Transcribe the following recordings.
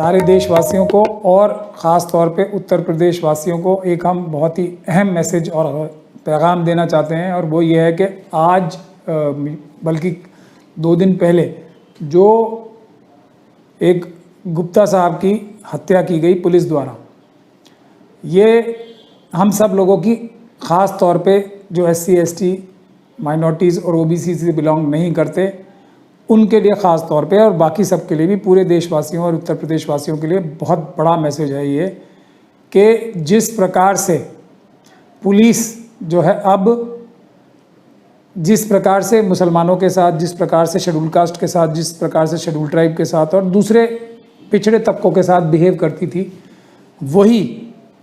सारे देशवासियों को और ख़ास तौर पे उत्तर प्रदेश वासियों को एक हम बहुत ही अहम मैसेज और पैगाम देना चाहते हैं, और वो ये है कि आज बल्कि 2 दिन पहले जो एक गुप्ता साहब की हत्या की गई पुलिस द्वारा, ये हम सब लोगों की ख़ास तौर पे जो SC ST माइनॉरिटीज़ और OBC से बिलोंग नहीं करते उनके लिए ख़ास तौर पे, और बाकी सब के लिए भी, पूरे देशवासियों और उत्तर प्रदेश वासियों के लिए बहुत बड़ा मैसेज है ये कि जिस प्रकार से पुलिस जो है अब जिस प्रकार से मुसलमानों के साथ, जिस प्रकार से शेड्यूल कास्ट के साथ, जिस प्रकार से शेड्यूल ट्राइब के साथ और दूसरे पिछड़े तबकों के साथ बिहेव करती थी, वही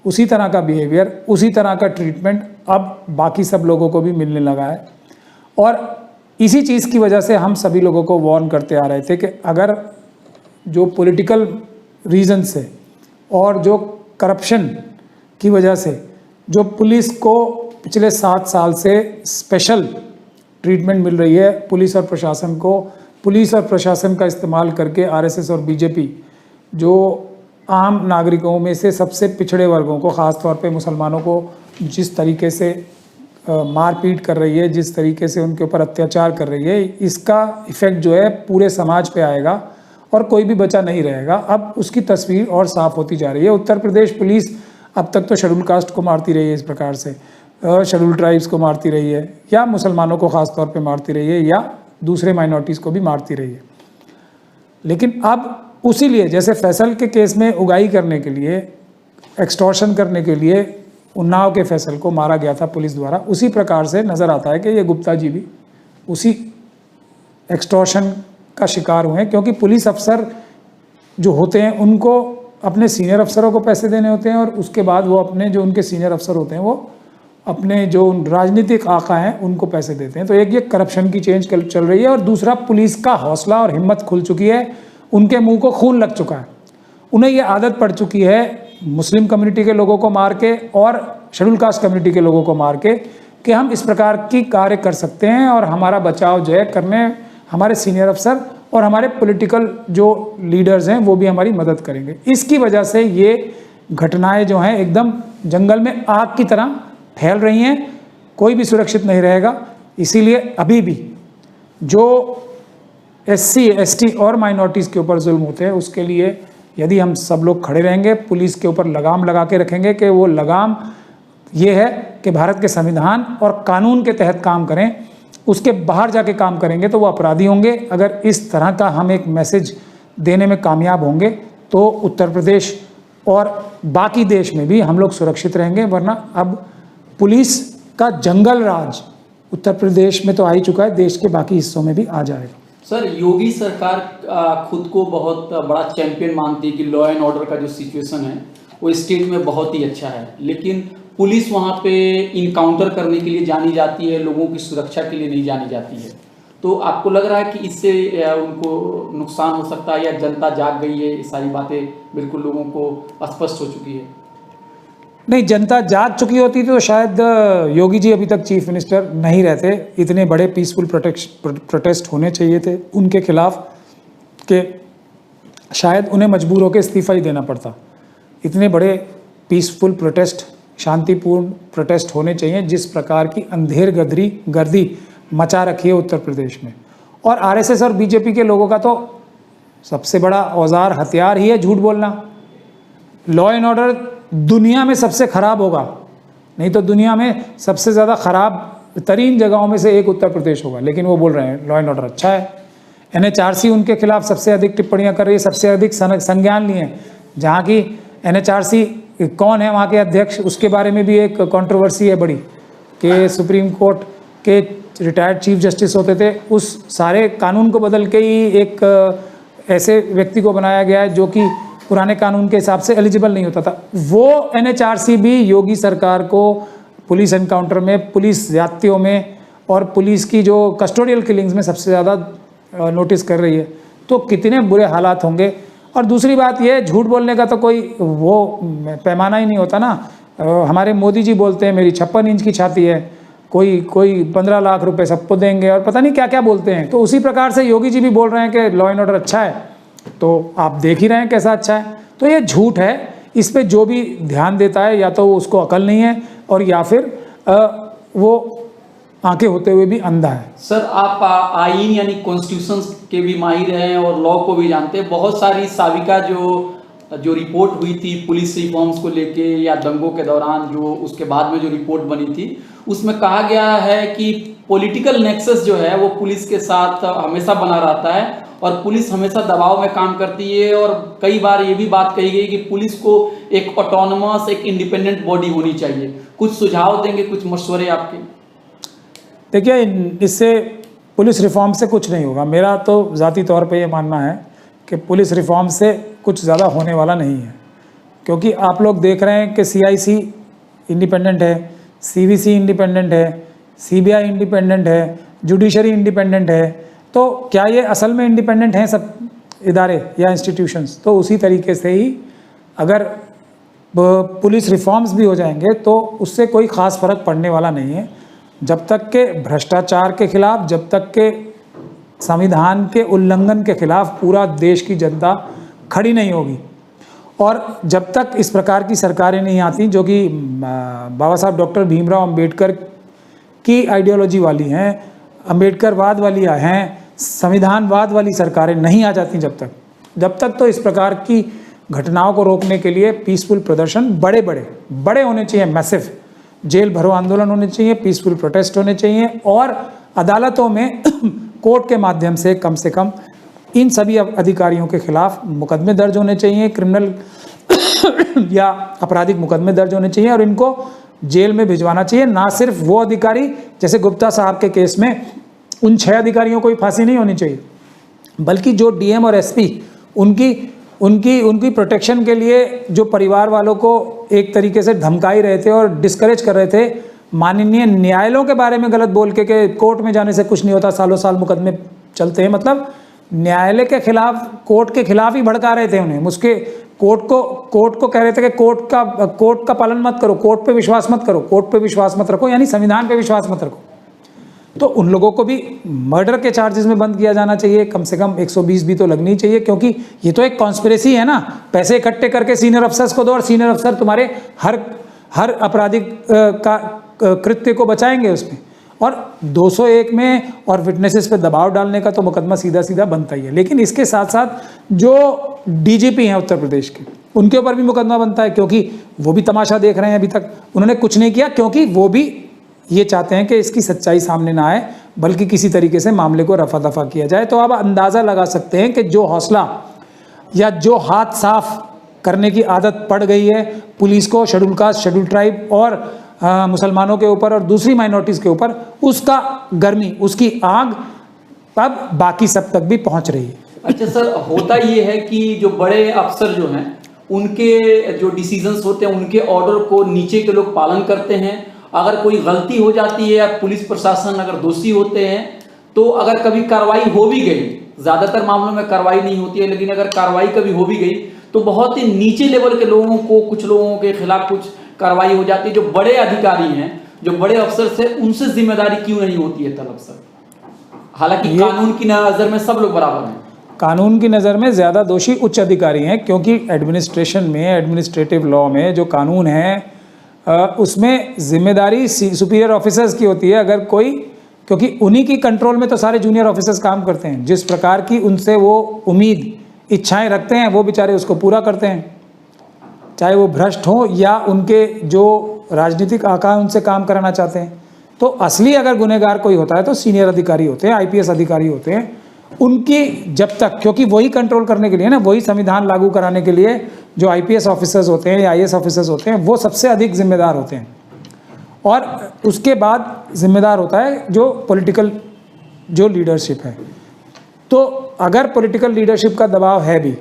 उसी तरह का बिहेवियर, उसी तरह का ट्रीटमेंट अब बाकी सब लोगों को भी मिलने लगा है। और इसी चीज़ की वजह से हम सभी लोगों को वार्न करते आ रहे थे कि अगर जो पॉलिटिकल रीज़न से और जो करप्शन की वजह से जो पुलिस को पिछले 7 साल से स्पेशल ट्रीटमेंट मिल रही है, पुलिस और प्रशासन का इस्तेमाल करके RSS और BJP जो आम नागरिकों में से सबसे पिछड़े वर्गों को, ख़ास तौर पे मुसलमानों को जिस तरीके से मारपीट कर रही है, जिस तरीके से उनके ऊपर अत्याचार कर रही है, इसका इफ़ेक्ट जो है पूरे समाज पे आएगा और कोई भी बचा नहीं रहेगा। अब उसकी तस्वीर और साफ़ होती जा रही है। उत्तर प्रदेश पुलिस अब तक तो शेड्यूल कास्ट को मारती रही है, इस प्रकार से शेड्यूल ट्राइब्स को मारती रही है, या मुसलमानों को ख़ास तौर पे मारती रही है, या दूसरे माइनॉरिटीज़ को भी मारती रही है। लेकिन अब उसी लिए, जैसे फैसल के केस में उगाही करने के लिए, एक्सटॉर्शन करने के लिए उन्नाव के फैसल को मारा गया था पुलिस द्वारा, उसी प्रकार से नज़र आता है कि ये गुप्ता जी भी उसी एक्सटॉर्शन का शिकार हुए हैं, क्योंकि पुलिस अफसर जो होते हैं उनको अपने सीनियर अफसरों को पैसे देने होते हैं, और उसके बाद वो अपने जो उनके सीनियर अफसर होते हैं वो अपने जो राजनीतिक आका हैं उनको पैसे देते हैं। तो एक ये करप्शन की चेंज चल रही है, और दूसरा पुलिस का हौसला और हिम्मत खुल चुकी है, उनके मुंह को खून लग चुका है। उन्हें ये आदत पड़ चुकी है मुस्लिम कम्युनिटी के लोगों को मार के और शेड्यूल कास्ट कम्युनिटी के लोगों को मार के कि हम इस प्रकार की कार्य कर सकते हैं, और हमारा बचाव जो है करने हमारे सीनियर अफसर और हमारे पॉलिटिकल जो लीडर्स हैं वो भी हमारी मदद करेंगे। इसकी वजह से ये घटनाएं जो हैं एकदम जंगल में आग की तरह फैल रही हैं, कोई भी सुरक्षित नहीं रहेगा। इसीलिए अभी भी जो SC ST और माइनॉरिटीज़ के ऊपर जुल्म होते हैं, उसके लिए यदि हम सब लोग खड़े रहेंगे, पुलिस के ऊपर लगाम लगा के रखेंगे कि वो लगाम ये है कि भारत के संविधान और कानून के तहत काम करें, उसके बाहर जाके काम करेंगे तो वो अपराधी होंगे। अगर इस तरह का हम एक मैसेज देने में कामयाब होंगे तो उत्तर प्रदेश और बाकी देश में भी हम लोग सुरक्षित रहेंगे, वरना अब पुलिस का जंगल राज उत्तर प्रदेश में तो आ ही चुका है, देश के बाकी हिस्सों में भी आ जाएगा। सर, योगी सरकार खुद को बहुत बड़ा चैंपियन मानती है कि लॉ एंड ऑर्डर का जो सिचुएशन है वो स्टेट में बहुत ही अच्छा है, लेकिन पुलिस वहाँ पे इनकाउंटर करने के लिए जानी जाती है, लोगों की सुरक्षा के लिए नहीं जानी जाती है। तो आपको लग रहा है कि इससे उनको नुकसान हो सकता है, या जनता जाग गई है, ये सारी बातें बिल्कुल लोगों को स्पष्ट हो चुकी है? नहीं, जनता जाग चुकी होती तो शायद योगी जी अभी तक चीफ मिनिस्टर नहीं रहते। इतने बड़े पीसफुल प्रोटेस्ट होने चाहिए थे उनके खिलाफ कि शायद उन्हें मजबूर होकर इस्तीफ़ा ही देना पड़ता। इतने बड़े पीसफुल प्रोटेस्ट, शांतिपूर्ण प्रोटेस्ट होने चाहिए, जिस प्रकार की अंधेर गर्दी मचा रखी है उत्तर प्रदेश में। और RSS और BJP के लोगों का तो सबसे बड़ा औजार, हथियार ही है झूठ बोलना। लॉ एंड ऑर्डर दुनिया में सबसे ख़राब होगा, नहीं तो दुनिया में सबसे ज़्यादा ख़राब तरीन जगहों में से एक उत्तर प्रदेश होगा, लेकिन वो बोल रहे हैं लॉ एंड ऑर्डर अच्छा है। NHRC उनके खिलाफ सबसे अधिक टिप्पणियां कर रही है, सबसे अधिक संज्ञान लिए हैं। जहाँ की NHRC कौन है वहाँ के अध्यक्ष, उसके बारे में भी एक कंट्रोवर्सी है बड़ी, कि सुप्रीम कोर्ट के रिटायर्ड चीफ जस्टिस होते थे, उस सारे कानून को बदल के ही एक ऐसे व्यक्ति को बनाया गया है जो कि पुराने कानून के हिसाब से एलिजिबल नहीं होता था। वो NHRC भी योगी सरकार को पुलिस एनकाउंटर में, पुलिस ज्यादतियों में और पुलिस की जो कस्टोडियल किलिंग्स में सबसे ज़्यादा नोटिस कर रही है। तो कितने बुरे हालात होंगे। और दूसरी बात ये, झूठ बोलने का तो कोई वो पैमाना ही नहीं होता ना। हमारे मोदी जी बोलते हैं मेरी 56 इंच की छाती है, कोई 15 लाख रुपए सबको देंगे, और पता नहीं क्या क्या बोलते हैं। तो उसी प्रकार से योगी जी भी बोल रहे हैं कि लॉ एंड ऑर्डर अच्छा है, तो आप देख ही रहे हैं कैसा अच्छा है। तो ये झूठ है, इस पे जो भी ध्यान देता है या तो उसको अकल नहीं है और या फिर वो आंखें होते हुए भी अंधा है। सर आप आईन यानी कॉन्स्टिट्यूशन के भी माहिर हैं और लॉ को भी जानते हैं। बहुत सारी साविका जो रिपोर्ट हुई थी पुलिस रिफॉर्म्स को लेके या दंगों के दौरान, जो उसके बाद में जो रिपोर्ट बनी थी, उसमें कहा गया है कि पॉलिटिकल नेक्सस जो है वो पुलिस के साथ हमेशा बना रहता है और पुलिस हमेशा दबाव में काम करती है। और कई बार ये भी बात कही गई कि पुलिस को एक ऑटोनमस, एक इंडिपेंडेंट बॉडी होनी चाहिए। कुछ सुझाव देंगे, कुछ मशवरे आपके? देखिए, इससे पुलिस रिफॉर्म से कुछ नहीं होगा। मेरा तो ज़ाती तौर पे ये मानना है कि पुलिस रिफॉर्म से कुछ ज़्यादा होने वाला नहीं है, क्योंकि आप लोग देख रहे हैं कि CIC इंडिपेंडेंट है, CVC इंडिपेंडेंट है, CBI इंडिपेंडेंट है, जुडिशरी इंडिपेंडेंट है। तो क्या ये असल में इंडिपेंडेंट हैं सब इदारे या इंस्टीट्यूशंस? तो उसी तरीके से ही अगर पुलिस रिफॉर्म्स भी हो जाएंगे तो उससे कोई ख़ास फ़र्क पड़ने वाला नहीं है, जब तक के भ्रष्टाचार के खिलाफ, जब तक के संविधान के उल्लंघन के खिलाफ पूरा देश की जनता खड़ी नहीं होगी और जब तक इस प्रकार की सरकारें नहीं आती जो कि बाबा साहब डॉक्टर भीमराव अंबेडकर की आइडियोलॉजी वाली हैं, अंबेडकरवाद वाली हैं, संविधानवाद वाली सरकारें नहीं आ जाती, जब तक तो इस प्रकार की घटनाओं को रोकने के लिए पीसफुल प्रदर्शन बड़े होने चाहिए, मैसिव जेल भरो आंदोलन होने चाहिए, पीसफुल प्रोटेस्ट होने चाहिए और अदालतों में कोर्ट के माध्यम से कम इन सभी अधिकारियों के खिलाफ मुकदमे दर्ज होने चाहिए, क्रिमिनल या आपराधिक मुकदमे दर्ज होने चाहिए और इनको जेल में भिजवाना चाहिए। ना सिर्फ वो अधिकारी, जैसे गुप्ता साहब के केस में उन 6 अधिकारियों को भी फांसी नहीं होनी चाहिए, बल्कि जो DM और SP उनकी प्रोटेक्शन के लिए जो परिवार वालों को एक तरीके से धमकाई रहे थे और डिस्करेज कर रहे थे, माननीय न्यायालयों के बारे में गलत बोल के कि कोर्ट में जाने से कुछ नहीं होता, सालों साल मुकदमे चलते हैं, मतलब न्यायालय के खिलाफ, कोर्ट के खिलाफ ही भड़का रहे थे उन्हें। उसके कोर्ट को कह रहे थे कि कोर्ट का पालन मत करो, कोर्ट पे विश्वास मत करो, कोर्ट पे विश्वास मत रखो, यानी संविधान पे विश्वास मत रखो। तो उन लोगों को भी मर्डर के चार्जेस में बंद किया जाना चाहिए, कम से कम 120 भी तो लगनी चाहिए, क्योंकि ये तो एक कॉन्स्पिरेसी है ना। पैसे इकट्ठे करके सीनियर अफसर्स को दो और सीनियर अफसर तुम्हारे हर आपराधिक कृत्य को बचाएंगे उसमें। और 201 में और विटनेसेस पे दबाव डालने का तो मुकदमा सीधा बनता ही है। लेकिन इसके साथ साथ जो DGP हैं उत्तर प्रदेश के, उनके ऊपर भी मुकदमा बनता है, क्योंकि वो भी तमाशा देख रहे हैं। अभी तक उन्होंने कुछ नहीं किया, क्योंकि वो भी ये चाहते हैं कि इसकी सच्चाई सामने ना आए, बल्कि किसी तरीके से मामले को रफा दफा किया जाए। तो आप अंदाज़ा लगा सकते हैं कि जो हौसला या जो हाथ साफ करने की आदत पड़ गई है पुलिस को शेड्यूल कास्ट, शेड्यूल ट्राइब और मुसलमानों के ऊपर और दूसरी माइनॉरिटीज़ के ऊपर, उसका गर्मी, उसकी आग अब बाकी सब तक भी पहुंच रही है। अच्छा सर, होता ये है कि जो बड़े अफसर जो हैं उनके जो डिसीजंस होते हैं, उनके ऑर्डर को नीचे के लोग पालन करते हैं। अगर कोई गलती हो जाती है या पुलिस प्रशासन अगर दोषी होते हैं, तो अगर कभी कार्रवाई हो भी गई, ज़्यादातर मामलों में कार्रवाई नहीं होती है, लेकिन अगर कार्रवाई कभी हो भी गई तो बहुत ही नीचे लेवल के लोगों को, कुछ लोगों के खिलाफ कुछ कार्रवाई हो जाती है। जो बड़े अधिकारी हैं, जो बड़े अफसर से, उनसे जिम्मेदारी क्यों नहीं होती है तलब सर? हालांकि कानून की नज़र में सब लोग बराबर हैं। कानून की नज़र में ज़्यादा दोषी उच्च अधिकारी हैं, क्योंकि एडमिनिस्ट्रेशन में, एडमिनिस्ट्रेटिव लॉ में जो कानून है उसमें जिम्मेदारी सुपीरियर ऑफिसर्स की होती है। अगर कोई, क्योंकि उन्हीं की कंट्रोल में तो सारे जूनियर ऑफिसर्स काम करते हैं, जिस प्रकार की उनसे वो उम्मीद, इच्छाएं रखते हैं, वो बेचारे उसको पूरा करते हैं, चाहे वो भ्रष्ट हो या उनके जो राजनीतिक आका उनसे काम कराना चाहते हैं। तो असली अगर गुनहगार कोई होता है तो सीनियर अधिकारी होते हैं, IPS अधिकारी होते हैं। उनकी जब तक, क्योंकि वही कंट्रोल करने के लिए ना, वही संविधान लागू कराने के लिए जो IPS ऑफिसर्स होते हैं या IAS ऑफिसर्स होते हैं, वो सबसे अधिक जिम्मेदार होते हैं। और उसके बाद जिम्मेदार होता है जो पॉलिटिकल जो लीडरशिप है। तो अगर पॉलिटिकल लीडरशिप का दबाव है भी,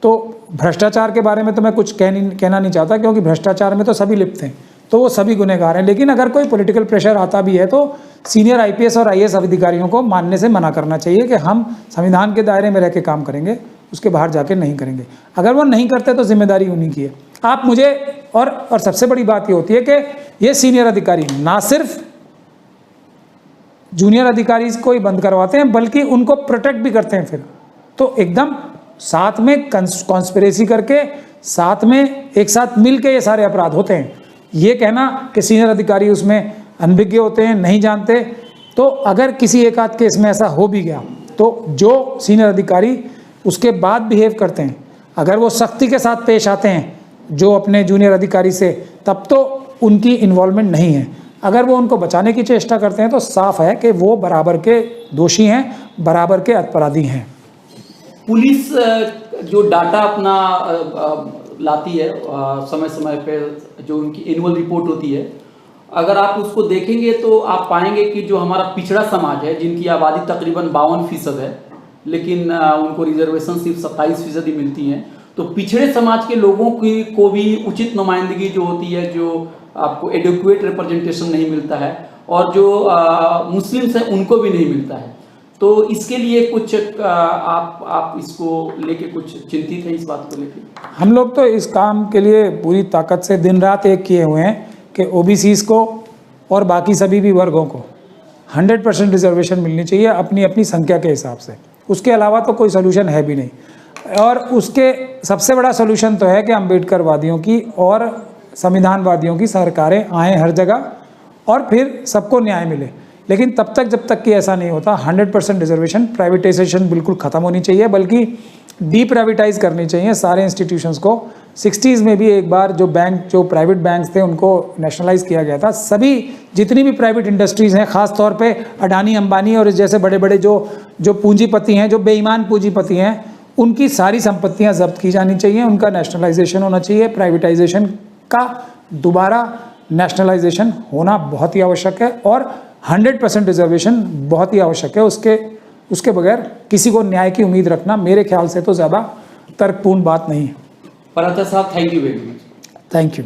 तो भ्रष्टाचार के बारे में तो मैं कुछ कहना नहीं चाहता, क्योंकि भ्रष्टाचार में तो सभी लिप्त हैं, तो वो सभी गुनहगार हैं। लेकिन अगर कोई पॉलिटिकल प्रेशर आता भी है तो सीनियर IPS और IAS अधिकारियों को मानने से मना करना चाहिए कि हम संविधान के दायरे में रह के काम करेंगे, उसके बाहर जाके नहीं करेंगे। अगर वो नहीं करते तो जिम्मेदारी उन्हीं की है। आप मुझे और सबसे बड़ी बात ये होती है कि ये सीनियर अधिकारी ना सिर्फ जूनियर अधिकारी को ही बंद करवाते हैं, बल्कि उनको प्रोटेक्ट भी करते हैं फिर। तो एकदम साथ में कॉन्स्पिरेसी करके, साथ में एक साथ मिल के ये सारे अपराध होते हैं। ये कहना कि सीनियर अधिकारी उसमें अनभिज्ञ होते हैं, नहीं जानते, तो अगर किसी एक आध केस में ऐसा हो भी गया तो जो सीनियर अधिकारी उसके बाद बिहेव करते हैं, अगर वो सख्ती के साथ पेश आते हैं जो अपने जूनियर अधिकारी से, तब तो उनकी इन्वॉल्वमेंट नहीं है। अगर वो उनको बचाने की चेष्टा करते हैं तो साफ है कि वो बराबर के दोषी हैं, बराबर के अपराधी हैं। पुलिस जो डाटा अपना लाती है समय समय पे, जो उनकी एनुअल रिपोर्ट होती है, अगर आप उसको देखेंगे तो आप पाएंगे कि जो हमारा पिछड़ा समाज है, जिनकी आबादी तकरीबन 52% है, लेकिन उनको रिजर्वेशन सिर्फ 27% ही मिलती हैं, तो पिछड़े समाज के लोगों की को भी उचित नुमाइंदगी जो होती है, जो आपको एडुक्वेट रिप्रेजेंटेशन नहीं मिलता है, और जो मुस्लिम्स हैं उनको भी नहीं मिलता है। तो इसके लिए कुछ आप इसको लेके कुछ चिंतित हैं, इस बात को लेके? हम लोग तो इस काम के लिए पूरी ताकत से दिन रात एक किए हुए हैं कि ओबीसीज को और बाकी सभी भी वर्गों को 100% रिजर्वेशन मिलनी चाहिए अपनी अपनी संख्या के हिसाब से। उसके अलावा तो कोई सोल्यूशन है भी नहीं। और उसके सबसे बड़ा सोल्यूशन तो है कि अम्बेडकरवादियों की और संविधानवादियों की सरकारें आएँ हर जगह और फिर सबको न्याय मिले। लेकिन तब तक जब तक कि ऐसा नहीं होता 100% रिजर्वेशन, प्राइवेटाइजेशन बिल्कुल ख़त्म होनी चाहिए, बल्कि डीप्राइवेटाइज करनी चाहिए सारे इंस्टीट्यूशंस को। 60s में भी एक बार जो प्राइवेट बैंक्स थे उनको नेशनलाइज किया गया था। सभी जितनी भी प्राइवेट इंडस्ट्रीज़ हैं, ख़ास तौर पे अडानी, अंबानी और जैसे बड़े बड़े जो पूंजीपति हैं, जो बेईमान पूंजीपति हैं, उनकी सारी संपत्तियां जब्त की जानी चाहिए, उनका नेशनलाइजेशन होना चाहिए। प्राइवेटाइजेशन का दोबारा नेशनलाइजेशन होना बहुत ही आवश्यक है और 100% रिजर्वेशन बहुत ही आवश्यक है। उसके बगैर किसी को न्याय की उम्मीद रखना मेरे ख्याल से तो ज़्यादा तर्कपूर्ण बात नहीं है। पराठा साहब, thank you very much. Thank you.